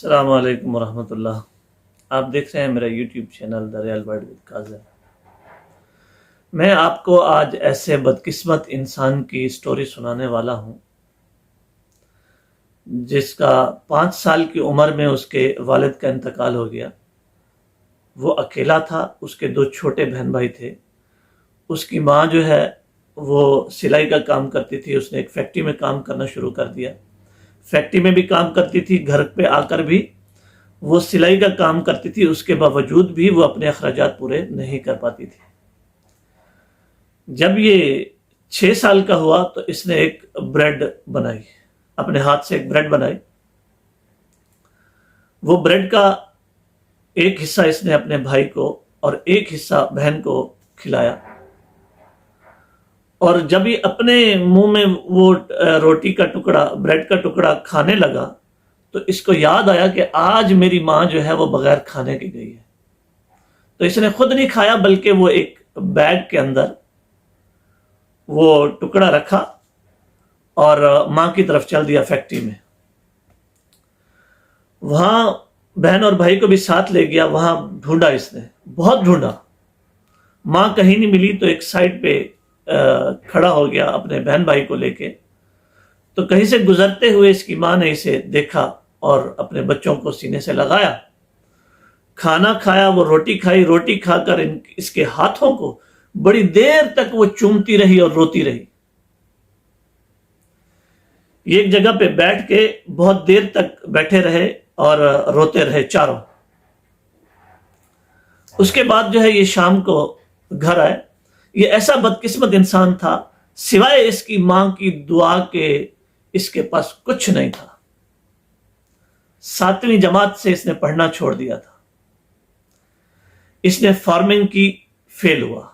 السلام علیکم ورحمۃ اللہ۔ آپ دیکھ رہے ہیں میرا YouTube channel the real world with Kazim. میں آپ کو آج ایسے بدقسمت انسان کی سٹوری سنانے والا ہوں جس کا 5 سال کی عمر میں اس کے والد کا انتقال ہو گیا۔ وہ اکیلا تھا، اس کے 2 چھوٹے بہن بھائی تھے۔ اس کی ماں جو ہے وہ سلائی کا کام کرتی تھی، اس نے ایک فیکٹری میں کام کرنا شروع کر دیا۔ فیکٹری میں بھی کام کرتی تھی، گھر پہ آ کر بھی وہ سلائی کا کام کرتی تھی، اس کے باوجود بھی وہ اپنے اخراجات پورے نہیں کر پاتی تھی۔ جب یہ 6 سال کا ہوا تو اس نے ایک بریڈ بنائی، اپنے ہاتھ سے ایک بریڈ بنائی۔ وہ بریڈ کا ایک حصہ اس نے اپنے بھائی کو اور ایک حصہ بہن کو کھلایا، اور جب یہ اپنے منہ میں وہ روٹی کا ٹکڑا، بریڈ کا ٹکڑا کھانے لگا تو اس کو یاد آیا کہ آج میری ماں جو ہے وہ بغیر کھانے کی گئی ہے۔ تو اس نے خود نہیں کھایا بلکہ وہ ایک بیگ کے اندر وہ ٹکڑا رکھا اور ماں کی طرف چل دیا فیکٹری میں۔ وہاں بہن اور بھائی کو بھی ساتھ لے گیا، وہاں ڈھونڈا، اس نے بہت ڈھونڈا، ماں کہیں نہیں ملی تو ایک سائڈ پہ کھڑا ہو گیا اپنے بہن بھائی کو لے کے۔ تو کہیں سے گزرتے ہوئے اس کی ماں نے اسے دیکھا اور اپنے بچوں کو سینے سے لگایا، کھانا کھایا، وہ روٹی کھائی، روٹی کھا کر اس کے ہاتھوں کو بڑی دیر تک وہ چومتی رہی اور روتی رہی۔ یہ ایک جگہ پہ بیٹھ کے بہت دیر تک بیٹھے رہے اور روتے رہے چاروں۔ اس کے بعد جو ہے یہ شام کو گھر آئے۔ یہ ایسا بدقسمت انسان تھا، سوائے اس کی ماں کی دعا کے اس کے پاس کچھ نہیں تھا۔ 7ویں جماعت سے اس نے پڑھنا چھوڑ دیا تھا۔ اس نے فارمنگ کی، فیل ہوا،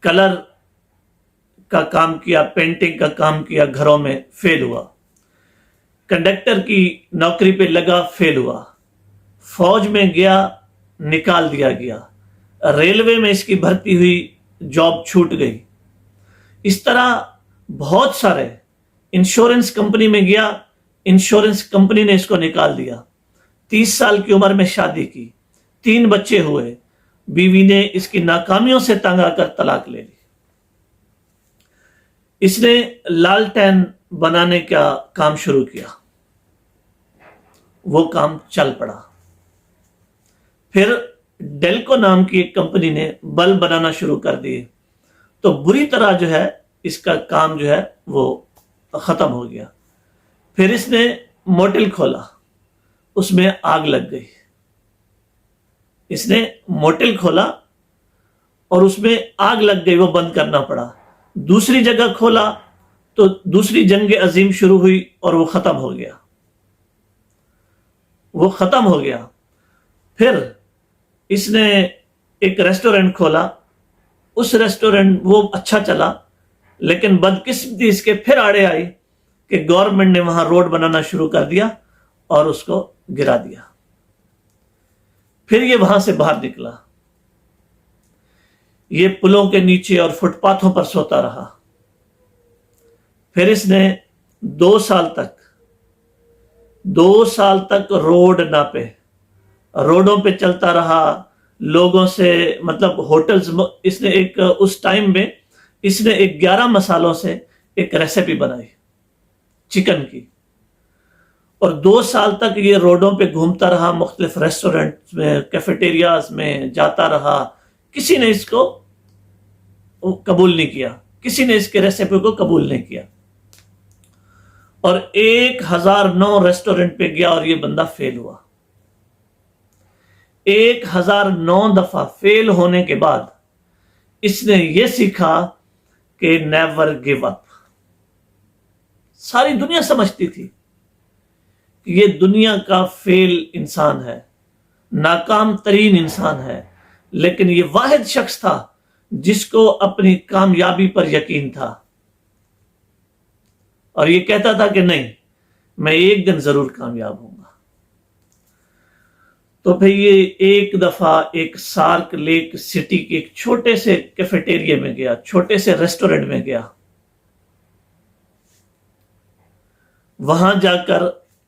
کلر کا کام کیا، پینٹنگ کا کام کیا گھروں میں، فیل ہوا، کنڈکٹر کی نوکری پہ لگا، فیل ہوا، فوج میں گیا، نکال دیا گیا، ریلوے میں اس کی بھرتی ہوئی، جاب چھوٹ گئی۔ اس طرح بہت سارے، انشورنس کمپنی میں گیا، انشورنس کمپنی نے اس کو نکال دیا۔ 30 سال کی عمر میں شادی کی، 3 بچے ہوئے، بیوی نے اس کی ناکامیوں سے تنگ آ کر طلاق لے لی۔ اس نے لالٹین بنانے کا کام شروع کیا، وہ کام چل پڑا۔ پھر ڈیلکو نام کی ایک کمپنی نے بلب بنانا شروع کر دیے، تو بری طرح جو ہے اس کا کام جو ہے وہ ختم ہو گیا۔ پھر اس نے موٹل کھولا، اس میں آگ لگ گئی۔ اس نے موٹل کھولا اور اس میں آگ لگ گئی، وہ بند کرنا پڑا۔ دوسری جگہ کھولا تو دوسری جنگ عظیم شروع ہوئی اور وہ ختم ہو گیا، وہ ختم ہو گیا۔ پھر اس نے ایک ریسٹورنٹ کھولا، اس ریسٹورنٹ وہ اچھا چلا، لیکن بدقسمتی اس کے پھر آڑے آئی کہ گورنمنٹ نے وہاں روڈ بنانا شروع کر دیا اور اس کو گرا دیا۔ پھر یہ وہاں سے باہر نکلا، یہ پلوں کے نیچے اور فٹ پاتھوں پر سوتا رہا۔ پھر اس نے 2 سال تک روڈ ناپے، روڈوں پہ چلتا رہا، لوگوں سے، مطلب ہوٹلز، اس نے ایک، اس ٹائم میں اس نے ایک 11 مسالوں سے ایک ریسیپی بنائی چکن کی، اور 2 سال تک یہ روڈوں پہ گھومتا رہا، مختلف ریسٹورنٹ میں، کیفیٹیریاز میں جاتا رہا۔ کسی نے اس کو قبول نہیں کیا، کسی نے اس کے ریسیپی کو قبول نہیں کیا، اور 1009 ریسٹورنٹ پہ گیا اور یہ بندہ فیل ہوا۔ 1009 دفعہ فیل ہونے کے بعد اس نے یہ سیکھا کہ نیور گیو اپ۔ ساری دنیا سمجھتی تھی کہ یہ دنیا کا فیل انسان ہے، ناکام ترین انسان ہے، لیکن یہ واحد شخص تھا جس کو اپنی کامیابی پر یقین تھا، اور یہ کہتا تھا کہ نہیں، میں ایک دن ضرور کامیاب ہوں گا۔ تو پھر یہ ایک دفعہ ایک سارک لیک سٹی کے ایک چھوٹے سے کیفیٹیریا میں گیا، چھوٹے سے ریسٹورنٹ میں گیا۔ وہاں جا کر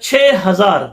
6000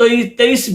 23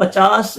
50